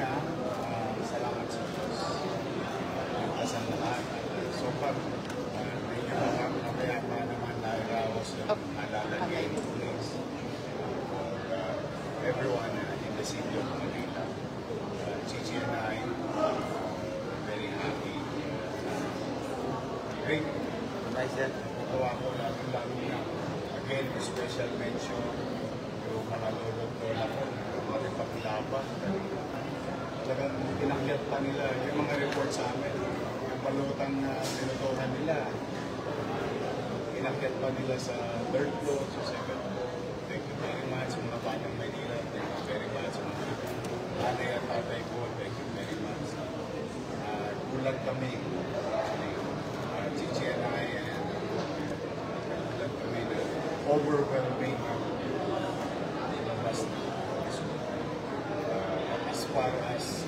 una, salamat sa Diyos. Ligtas ang lahat. So far, medyo nakapayapa naman dahil rawas yung nalalagay ng police. Everyone in the city of Manila, Gigi and I, very happy. Great. Like that, natawa ko lalo na. Again, special mention yung mga lolo-lola ko na mga paglaba. Talagang pinakyat pa nila yung mga report sa amin. Yung balutang na tinutuhan nila, pinakyat pa nila sa third floor, sa second floor. Thank you very much mga batang Manila. Thank you very much mga nanay at tatay ko. Thank you very much. Gulat kami. Gigi and I, gulat kami na overwhelming lumabas na. As far as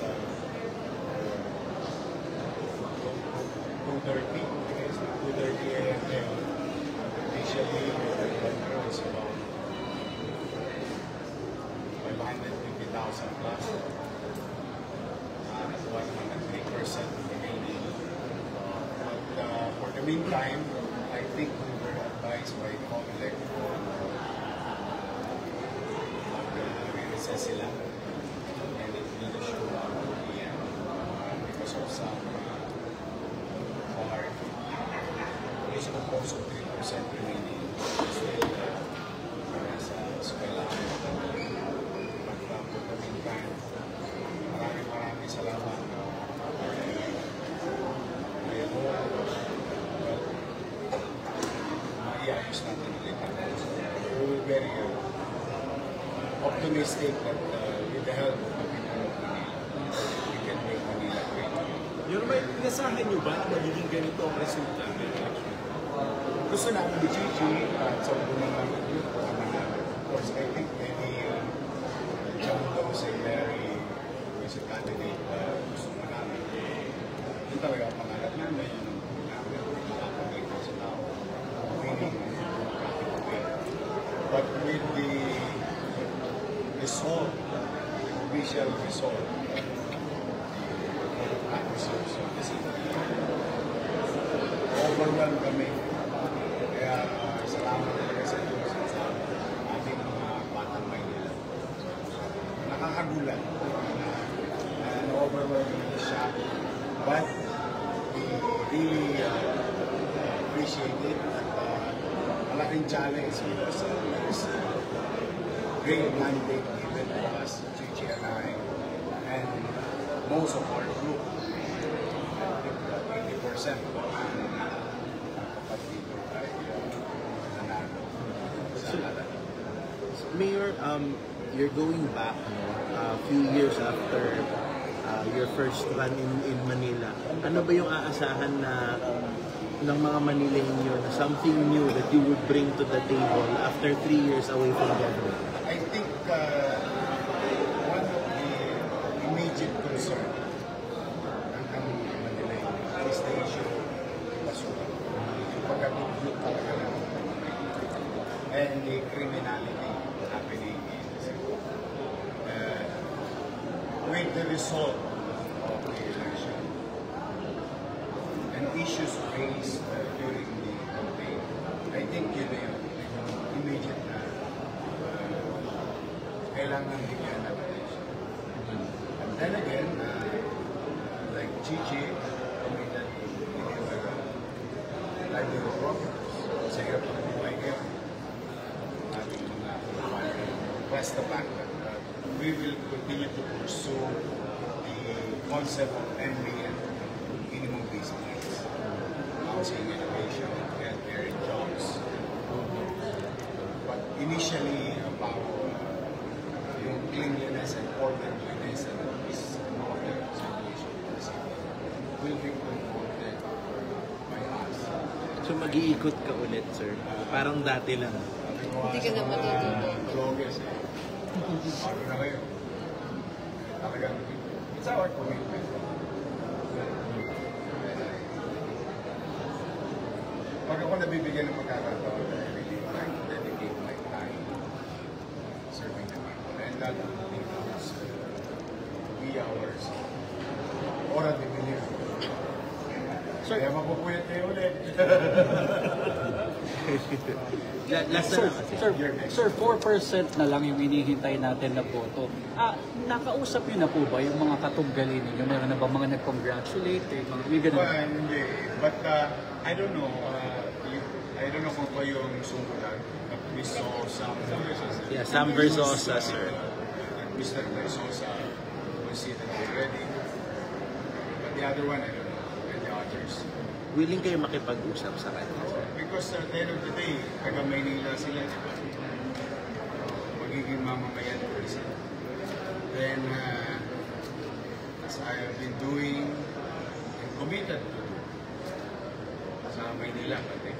2:30, I guess, 2:30 a.m. Initially, it's about 550,000 plus. 103% remaining. But for the meantime, I think we were advised by COMELEC mag-recess sila. And it will show up again because of some hard. It's composed of 3% remaining. Still, sa eskwela. But for the meantime, maraming salamat. Iayos natin ulit. We're very optimistic that with the help of the people of Manila, we can make Manila great. Yung may pinasahan nyo ba na magiging ganito ang resulta? Gusto namin ni Gigi at sa unang namin yun. Of course, I think maybe John Doe si Mary is a candidate gusto mo namin. Yun talaga ang pangarap namin. Yung namin nakapagay sa tao. Winning but with the result, the official result of the city, overwhelmed kami. Kaya salamat talaga sa Diyos sa ating mga batang Maynila. Nakakagulat na overwhelming siya. But we really appreciate it. Malaking challenge because there's a great mandate given to us, Gigi and I, and most of our group, 80% kapatid ay nanalo sa lahat. Mayor, you're going back a few years after your first run in Manila. Ano ba yung aasahan na ng mga Manileño na something new that you would bring to the table after 3 years away from government? I think one of the immediate concern ng Manileño is the issue of basura. Yung pagkatulog talaga ng and the criminality happening in the city. With the result of the election and issues raised during the campaign, I think yun na yung immediate na kailangan bigyan ng attention. And then again, like Gigi, committed to deliver livelihood programs sa hirap ng buhay ngayon. Ating mga plus the fact that we will continue to pursue the concept of MBN, minimum basic needs, housing, innovation, healthcare, and jobs. But initially about yung cleanliness and orderliness and peace and order situation in the city will be promoted by us. So mag-iikot ka ulit, sir? Parang dati lang. Hindi ka na matutulog. Vloggers eh. Bago na kayo. Talagang, it's our commitment. Pag ako nabibigyan ng pagkakataon, I really like to dedicate my time serving the people. And that includes, we hours. Oras de bilir. Sir, Kaya mapupuyat kayo ulit. last na Sir, lang kasi. sir, 4% na lang yung hinihintay natin na boto. Nakausap niyo na po ba yung mga katunggali ninyo? Meron na ba mga nag-congratulate? May ganun. Well, hindi. But I don't know. I don't know kung pa yung sumulat. We saw some... Yeah, Sam Versosa, sir. Mr. Versosa was seated already. But the other one, I don't know. And the others. Willing kayo makipag-usap sa kanya, sir? Because at the end of the day, taga Maynila sila, di ba? Magiging mamamayan ko sila. Then, as I have been doing and committed to sa Maynila, pati.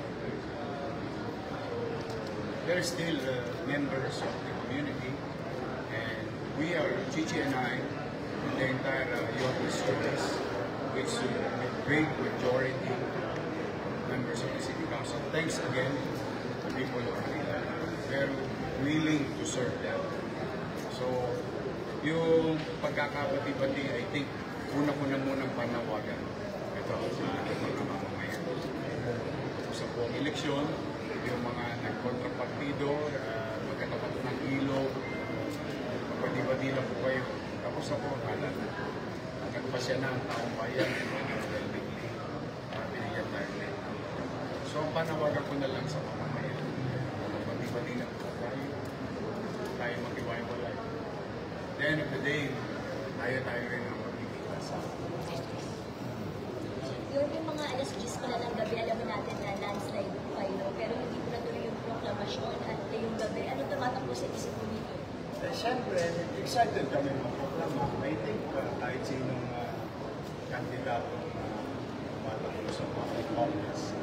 There are still members of the community, and we are, Chichi and I, and the entire York Students, which a great majority members of the City Council. Thanks again to the people of Manila. They're willing to serve them. So, yung pagkakapati-pati, I think, una ko na munang panawagan. Ito, sa ating mga mamamayan. Sa buong eleksyon, yung mga nagkontrapartido, magkatapat ng ilog, pagpati-pati lang po kayo. Tapos ako, akala, nagpasya na ang taong bayan, overwhelmingly, binigyan tayo na. So, ang panawagan ko na lang sa mamamayan, pati-pati lang po tayo mag-iwaiwalay. At the end of the day, tayo rin ang magkikita sa Yung mga alas 10 pa na ng gabi, alam natin na landslide kayo, pero hindi po natuloy yung proklamasyon at yung gabi. Ano tumatakbo sa isip mo dito? Siyempre, excited kami magproklama. I think kahit sinong kandidato tumatakbo sa mga Congress,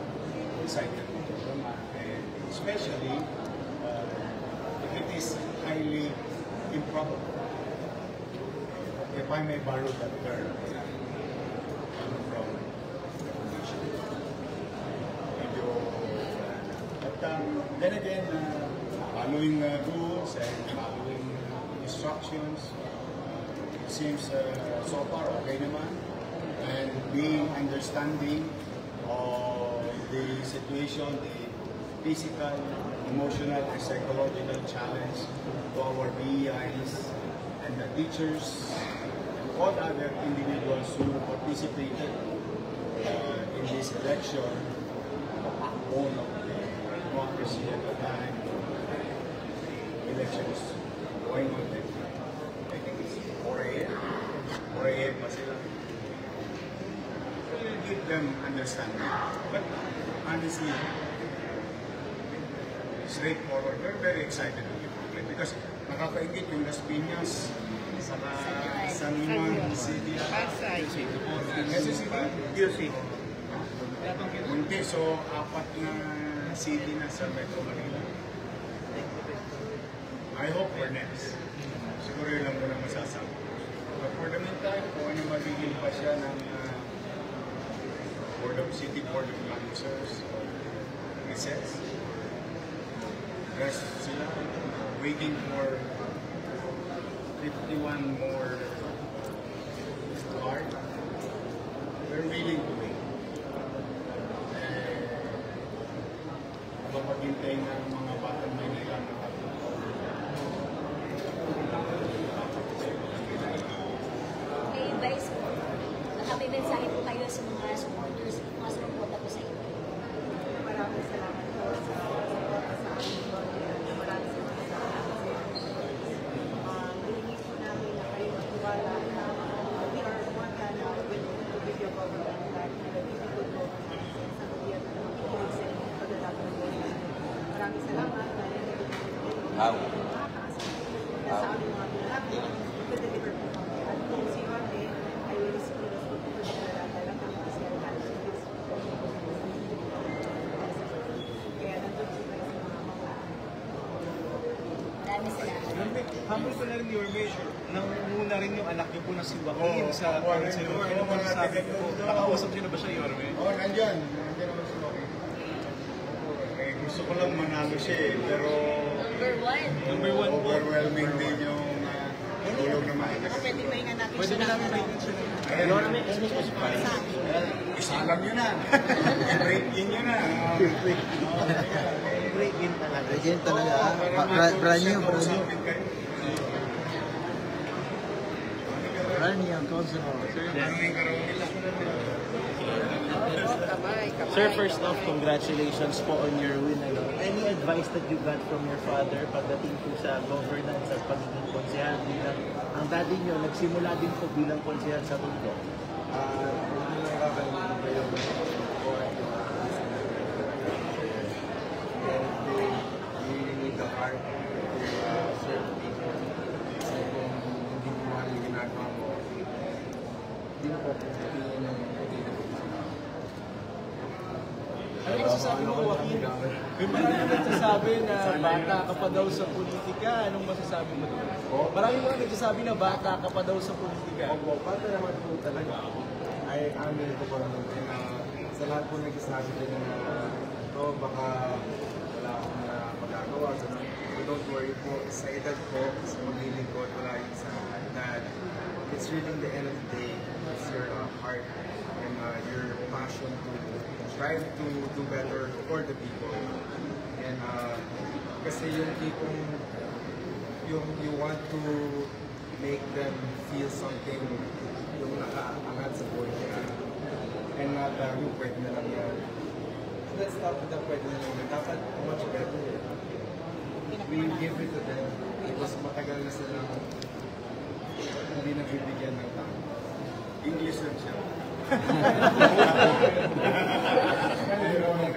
excited magproklama. And especially, if it is highly improbable. If I may borrow that term from the commission. But then again, following rules and following instructions, it seems so far okay naman. And being understanding of the situation, the physical, emotional, and psychological challenge to our BEIs and the teachers and all other individuals who participated in this election, the backbone of the democracy at the time, elections going on. I think it's 4 a.m. 4 a.m. pa sila. We'll give them understanding. But honestly, straightforward. We're very excited with the program because nakakaingit yung Las Piñas, saka San Juan City, Quezon City, Munti, so 4 na city na sa Metro Manila. I hope we're next. Siguro yun lang muna masasabi. But for the meantime, kung ano magiging pa siya ng City Board of Councilors, recess, rest sila, waiting for 51 more cards. We're willing to wait. Mapaghintay ng mga batang Maynila na Kay Vice, may mensahe po kayo sa mga supporters, mga sumuporta po sa inyo. Maraming salamat po sa suporta sa amin. Maraming salamat sa hihingi po namin na kayo magtiwala na we are more than willing to give you a government that nag-ibigod po sa gobyerno na makikinig sa inyo pagdadako ng gobyerno. Maraming salamat na nakakaasa sa aming mga pinalaki. Pag-deliver po kami. At kung si Jorge ay will see us po po na talagang kami kasi ang kalis. Kaya nandun po kayo sa mga mga. Maraming salamat. Humble ko na rin your measure. Nangunguna rin yung anak niyo po na si Joaquin sa Pangasinan. Ano ba sabi ko? Nakausap niyo na ba siya, Yorme? Oo, nandyan. Nandyan naman si Loki. Eh, gusto ko lang manalo siya eh, pero Number 1. Number 1 po. overwhelming din yung tulog naman. Pwede maingan natin Pwede ba namin may-mention? Isalam nyo na. Break in nyo na. Break in talaga. Break in talaga. Brand new. Brand new ang console. Sir, first off, congratulations po on your win. Any advice that you got from your father pagdating po sa governance at pagiging konsehal bilang ang daddy nyo nagsimula din po bilang konsehal sa Tondo? Ano masasabi mo, Joaquin? May marami nagsasabi na bata ka pa daw sa politika. Anong masasabi mo doon? Marami mga nagsasabi na bata ka pa daw sa politika. Opo, bata naman po talaga ako. Ay, amin ko pa naman na sa lahat po nagsasabi din na ito, baka wala akong magagawa. So don't worry po, sa edad po, sa maglilingkod, wala yun sa edad. It's really in the end of the day, it's your heart and your passion to strive to do better for the people. And kasi yung tipong you want to make them feel something yung nakaangat sa buhay nila. And not yung pwede na lang yan. Let's stop with the pwede na lang yan. Dapat much better. We give it to them because matagal na silang hindi nagbibigyan ng tao. English lang siya.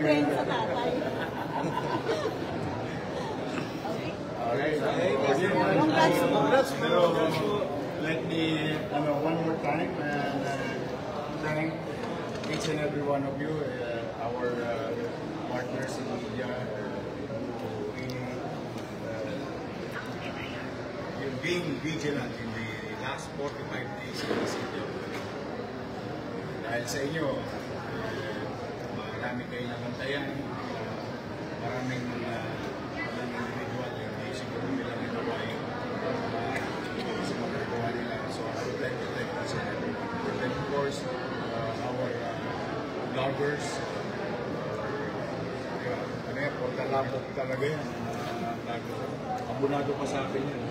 Friend sa tatay. Let me, one more time and thank each and every one of you, our partners in media, you're being vigilant in the last 45 days in the city of Manila. Dahil sa inyo, marami kayo nabantayan, maraming individual, hindi siguro nila nagawa yung sa magagawa nila. So I would like to thank each and every one. And then of course, our vloggers, pagkalabot talaga yan. Abunado pa sa akin yan.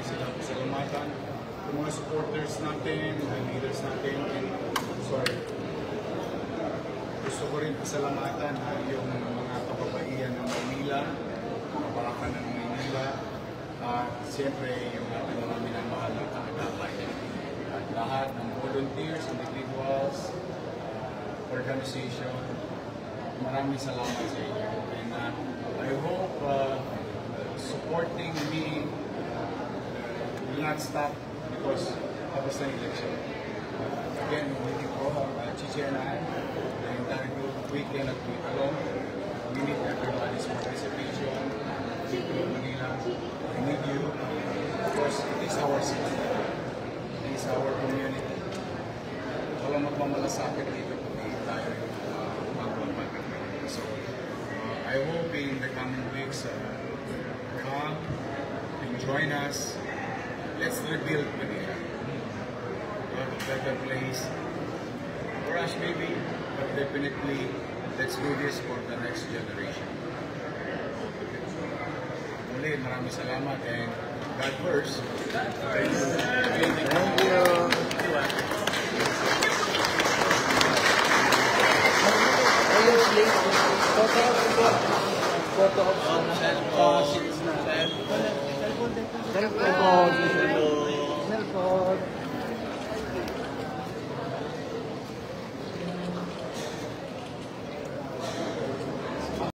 Sila pasalamatan. Yung mga supporters natin, mga leaders natin, and sorry, gusto ko rin pasalamatan yung mga kababaihan ng Manila, kabakan ng Manila, at siyempre yung ating mga minamahal ng kaagapay. At lahat ng volunteers, individuals, organization, maraming salamat sa inyo. And I hope supporting me will not stop because tapos na election. Again, waiting for Chichi and I, the entire group, we cannot do it alone. We need everybody's participation. People of Manila, we need you. Because it is our city. It is our community. Walang magmamalasakit dito kung tayo magbabagat. So, I hope in the coming weeks, come and join us. Let's rebuild Manila. We have a better place for us maybe, but definitely let's do this for the next generation. Muli, maraming salamat and God first. Thank you. Photo op.